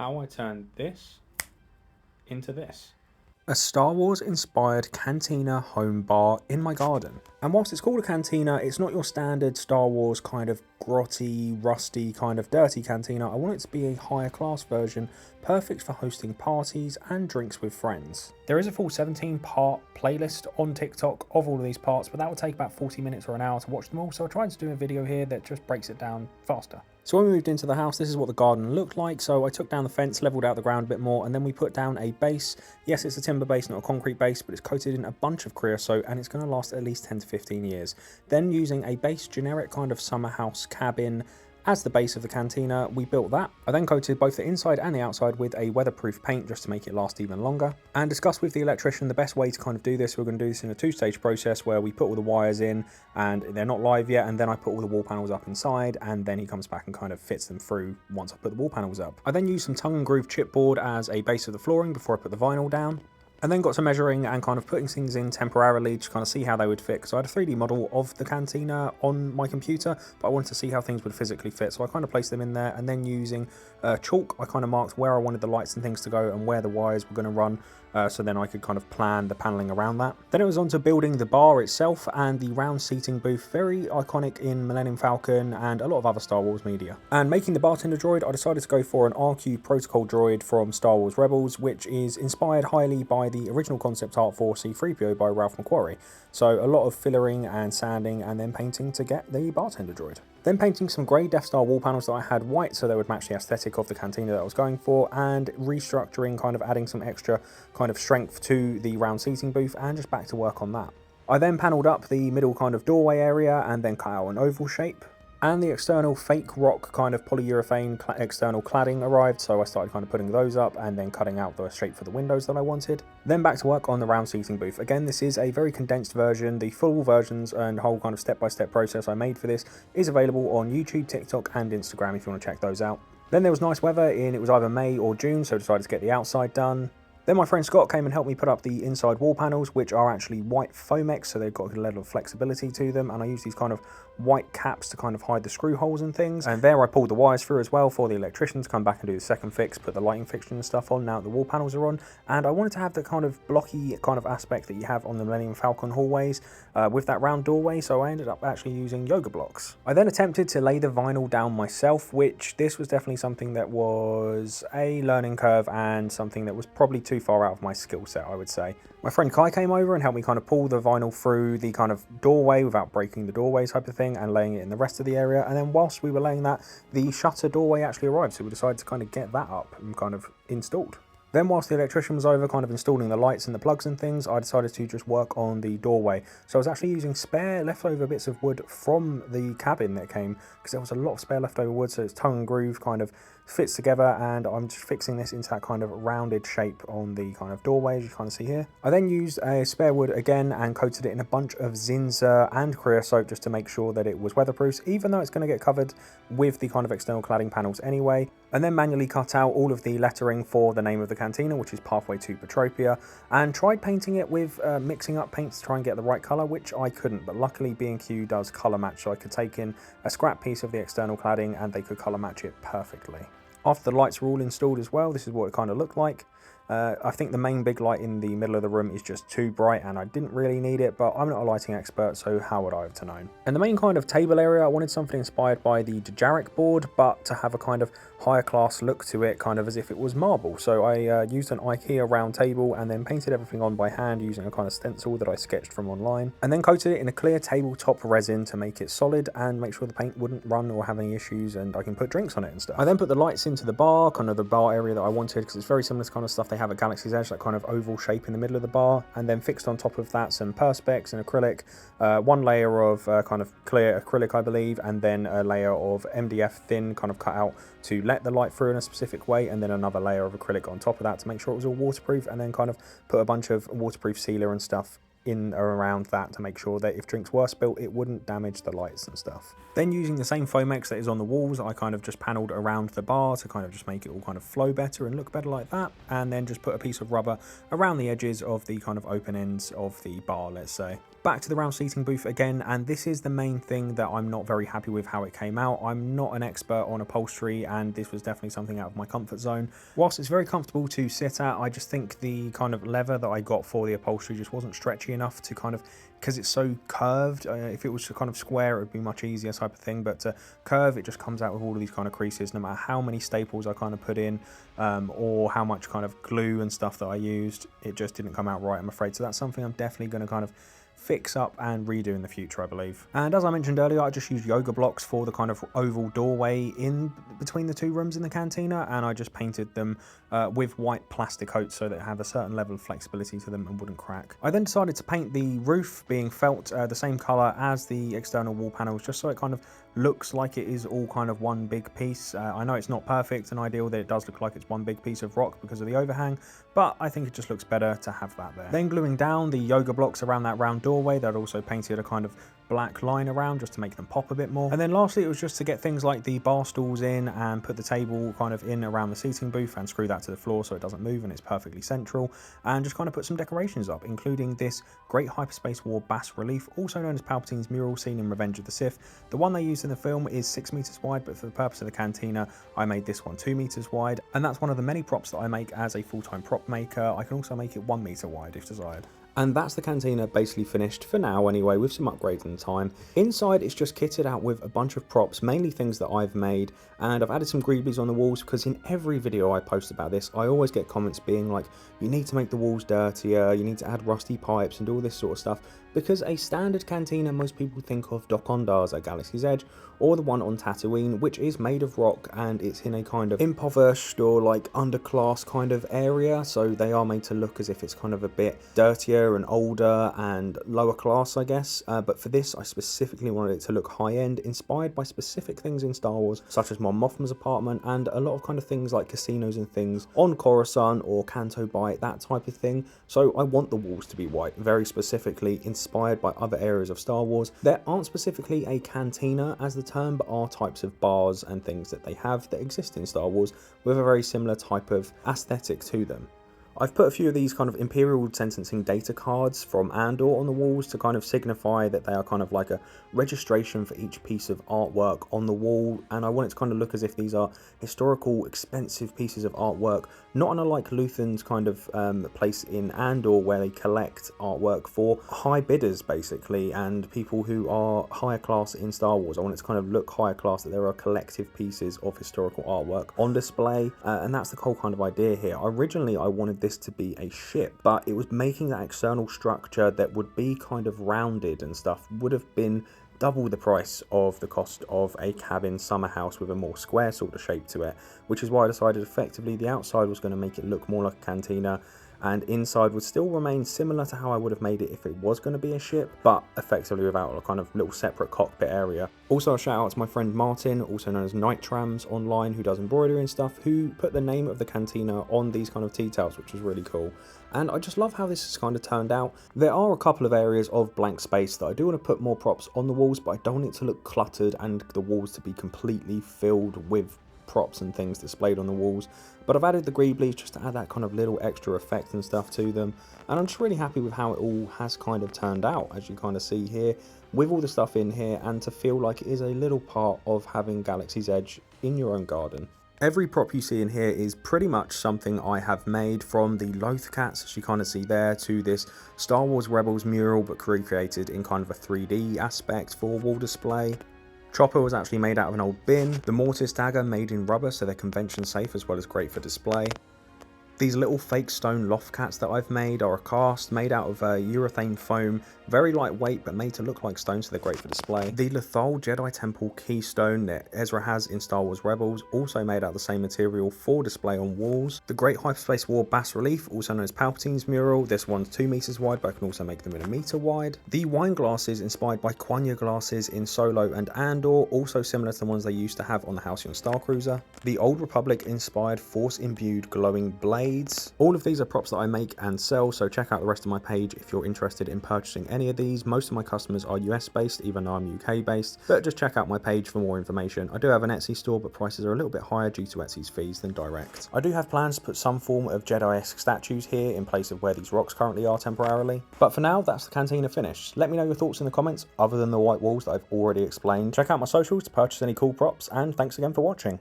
how I turned this into this. A Star Wars inspired cantina home bar in my garden. And whilst it's called a cantina, it's not your standard Star Wars kind of grotty, rusty, kind of dirty cantina. I want it to be a higher class version, perfect for hosting parties and drinks with friends. There is a full 17-part playlist on TikTok of all of these parts, but that will take about 40 minutes or an hour to watch them all, so I tried to do a video here that just breaks it down faster. So when we moved into the house, this is what the garden looked like. So I took down the fence, leveled out the ground a bit more, and then we put down a base. Yes, it's a timber base, not a concrete base, but it's coated in a bunch of creosote and it's going to last at least 10 to 15 years. Then using a base generic kind of summer house cabin as the base of the cantina, we built that. I then coated both the inside and the outside with a weatherproof paint just to make it last even longer, and discussed with the electrician the best way to kind of do this. We're going to do this in a two-stage process where we put all the wires in and they're not live yet, and then I put all the wall panels up inside, and then he comes back and kind of fits them through once I put the wall panels up. I then used some tongue and groove chipboard as a base of the flooring before I put the vinyl down. And then got to measuring and kind of putting things in temporarily to kind of see how they would fit. So I had a 3D model of the cantina on my computer, but I wanted to see how things would physically fit. So I kind of placed them in there, and then using chalk, I kind of marked where I wanted the lights and things to go and where the wires were going to run. So then I could kind of plan the paneling around that. Then it was on to building the bar itself and the round seating booth, very iconic in Millennium Falcon and a lot of other Star Wars media. And making the bartender droid, I decided to go for an RQ protocol droid from Star Wars Rebels, which is inspired highly by the original concept art for C-3PO by Ralph McQuarrie. So a lot of fillering and sanding and then painting to get the bartender droid. Then painting some grey Death Star wall panels that I had white so they would match the aesthetic of the cantina that I was going for, and restructuring, kind of adding some extra kind of strength to the round seating booth, and just back to work on that. I then panelled up the middle kind of doorway area and then cut out an oval shape. And the external fake rock kind of polyurethane external cladding arrived, so I started kind of putting those up and then cutting out the shape for the windows that I wanted. Then back to work on the round seating booth. Again, this is a very condensed version. The full versions and whole kind of step-by-step process I made for this is available on YouTube, TikTok and Instagram if you want to check those out. Then there was nice weather it was either May or June, so I decided to get the outside done. Then my friend Scott came and helped me put up the inside wall panels, which are actually white Fomex, so they've got a level of flexibility to them, and I use these kind of white caps to kind of hide the screw holes and things. And there I pulled the wires through as well for the electrician to come back and do the second fix, put the lighting fixture and stuff on now that the wall panels are on. And I wanted to have the kind of blocky kind of aspect that you have on the Millennium Falcon hallways with that round doorway, so I ended up actually using yoga blocks. I then attempted to lay the vinyl down myself, which this was definitely something that was a learning curve and something that was probably too far out of my skill set, I would say. My friend Kai came over and helped me kind of pull the vinyl through the kind of doorway without breaking the doorway type of thing, and laying it in the rest of the area. And then whilst we were laying that, the shutter doorway actually arrived, so we decided to kind of get that up and kind of installed. Then whilst the electrician was over kind of installing the lights and the plugs and things, I decided to just work on the doorway. So I was actually using spare leftover bits of wood from the cabin that came, because there was a lot of spare leftover wood, so it's tongue and groove kind of fits together, and I'm just fixing this into that kind of rounded shape on the kind of doorway, as you kind of see here. I then used a spare wood again and coated it in a bunch of Zinza and creosote just to make sure that it was weatherproof, even though it's going to get covered with the kind of external cladding panels anyway. And then manually cut out all of the lettering for the name of the cantina, which is Pathway to Petropia, and tried painting it with mixing up paints to try and get the right colour, which I couldn't, but luckily B&Q does colour match, so I could take in a scrap piece of the external cladding and they could colour match it perfectly. After the lights were all installed as well, this is what it kind of looked like. I think the main big light in the middle of the room is just too bright and I didn't really need it, but I'm not a lighting expert, so how would I have to know? And the main kind of table area, I wanted something inspired by the Dejarik board, but to have a kind of higher class look to it, kind of as if it was marble. So I used an IKEA round table and then painted everything on by hand using a kind of stencil that I sketched from online, and then coated it in a clear tabletop resin to make it solid and make sure the paint wouldn't run or have any issues, and I can put drinks on it and stuff. I then put the lights into the bar, kind of the bar area that I wanted, because it's very similar to kind of stuff they have at Galaxy's Edge, that kind of oval shape in the middle of the bar, and then fixed on top of that some perspex and acrylic, one layer of kind of clear acrylic I believe, and then a layer of MDF thin kind of cut out to let the light through in a specific way, and then another layer of acrylic on top of that to make sure it was all waterproof, and then kind of put a bunch of waterproof sealer and stuff in or around that to make sure that if drinks were spilt, it wouldn't damage the lights and stuff. Then using the same Foamex that is on the walls, I kind of just panelled around the bar to kind of just make it all kind of flow better and look better like that, and then just put a piece of rubber around the edges of the kind of open ends of the bar, let's say. Back to the round seating booth again, and this is the main thing that I'm not very happy with how it came out. I'm not an expert on upholstery, and this was definitely something out of my comfort zone. Whilst it's very comfortable to sit at, I just think the kind of leather that I got for the upholstery just wasn't stretchy enough to kind of, because it's so curved. If it was kind of square, it would be much easier type of thing, but to curve, it just comes out with all of these kind of creases, no matter how many staples I kind of put in, or how much kind of glue and stuff that I used, it just didn't come out right, I'm afraid. So that's something I'm definitely going to kind of fix up and redo in the future, I believe. And as I mentioned earlier, I just used yoga blocks for the kind of oval doorway in between the two rooms in the cantina, and I just painted them with white plastic coats so that it have a certain level of flexibility to them and wouldn't crack. I then decided to paint the roof, being felt, the same colour as the external wall panels, just so it kind of looks like it is all kind of one big piece. I know it's not perfect and ideal that it does look like it's one big piece of rock because of the overhang, but I think it just looks better to have that there. Then gluing down the yoga blocks around that round doorway, that also painted a kind of black line around just to make them pop a bit more. And then lastly, it was just to get things like the bar stools in and put the table kind of in around the seating booth and screw that to the floor so it doesn't move and it's perfectly central, and just kind of put some decorations up, including this great hyperspace war bas relief, also known as Palpatine's mural seen in Revenge of the Sith. The one they used in the film is 6 meters wide, but for the purpose of the cantina, I made this one 2 meters wide, and that's one of the many props that I make as a full-time prop maker. I can also make it 1 meter wide if desired. And that's the cantina basically finished for now anyway, with some upgrades in time. Inside it's just kitted out with a bunch of props, mainly things that I've made, and I've added some greeblies on the walls because in every video I post about this, I always get comments being like, you need to make the walls dirtier, you need to add rusty pipes and all this sort of stuff, because a standard cantina most people think of Dok-Ondar's at Galaxy's Edge, or the one on Tatooine, which is made of rock and it's in a kind of impoverished or like underclass kind of area, so they are made to look as if it's kind of a bit dirtier and older and lower class, I guess. But for this, I specifically wanted it to look high-end, inspired by specific things in Star Wars, such as Mon Mothma's apartment and a lot of kind of things like casinos and things on Coruscant or Canto Bight, that type of thing. So I want the walls to be white, very specifically inspired by other areas of Star Wars. There aren't specifically a cantina as the term, but are types of bars and things that they have that exist in Star Wars with a very similar type of aesthetic to them. I've put a few of these kind of Imperial sentencing data cards from Andor on the walls to kind of signify that they are kind of like a registration for each piece of artwork on the wall, and I want it to kind of look as if these are historical, expensive pieces of artwork, not unlike Luthen's kind of place in Andor where they collect artwork for high bidders basically, and people who are higher class in Star Wars. I want it to kind of look higher class, that there are collective pieces of historical artwork on display, and that's the whole kind of idea here. Originally I wanted this to be a ship, but it was making that external structure that would be kind of rounded and stuff would have been double the price of the cost of a cabin summer house with a more square sort of shape to it, which is why I decided effectively the outside was going to make it look more like a cantina, and inside would still remain similar to how I would have made it if it was going to be a ship, but effectively without a kind of little separate cockpit area. Also a shout out to my friend Martin, also known as Night Trams online, who does embroidery and stuff, who put the name of the cantina on these kind of tea towels, which was really cool. And I just love how this has kind of turned out. There are a couple of areas of blank space that I do want to put more props on the walls, but I don't want it to look cluttered and the walls to be completely filled with props and things displayed on the walls. But I've added the greeblies just to add that kind of little extra effect and stuff to them, and I'm just really happy with how it all has kind of turned out, as you kind of see here, with all the stuff in here, and to feel like it is a little part of having Galaxy's Edge in your own garden. Every prop you see in here is pretty much something I have made, from the Loth Cats, as you kind of see there, to this Star Wars Rebels mural, but recreated in kind of a 3D aspect for wall display. Chopper was actually made out of an old bin. The Mortis dagger made in rubber, so they're convention safe as well as great for display. These little fake stone loft cats that I've made are a cast made out of urethane foam, very lightweight but made to look like stone, so they're great for display. The Lothal Jedi Temple keystone that Ezra has in Star Wars Rebels, also made out of the same material for display on walls. The Great Hyperspace War bas relief, also known as Palpatine's mural, this one's 2 meters wide, but I can also make them in 1 meter wide. The wine glasses inspired by Quanya glasses in Solo and Andor, also similar to the ones they used to have on the Halcyon Star Cruiser. The Old Republic inspired Force imbued glowing blade, grenades. All of these are props that I make and sell, so check out the rest of my page if you're interested in purchasing any of these. Most of my customers are US based, even though I'm UK based, but just check out my page for more information. I do have an Etsy store, but prices are a little bit higher due to Etsy's fees than direct. I do have plans to put some form of Jedi-esque statues here in place of where these rocks currently are temporarily. But for now, that's the cantina finished. Let me know your thoughts in the comments, other than the white walls that I've already explained. Check out my socials to purchase any cool props, and thanks again for watching.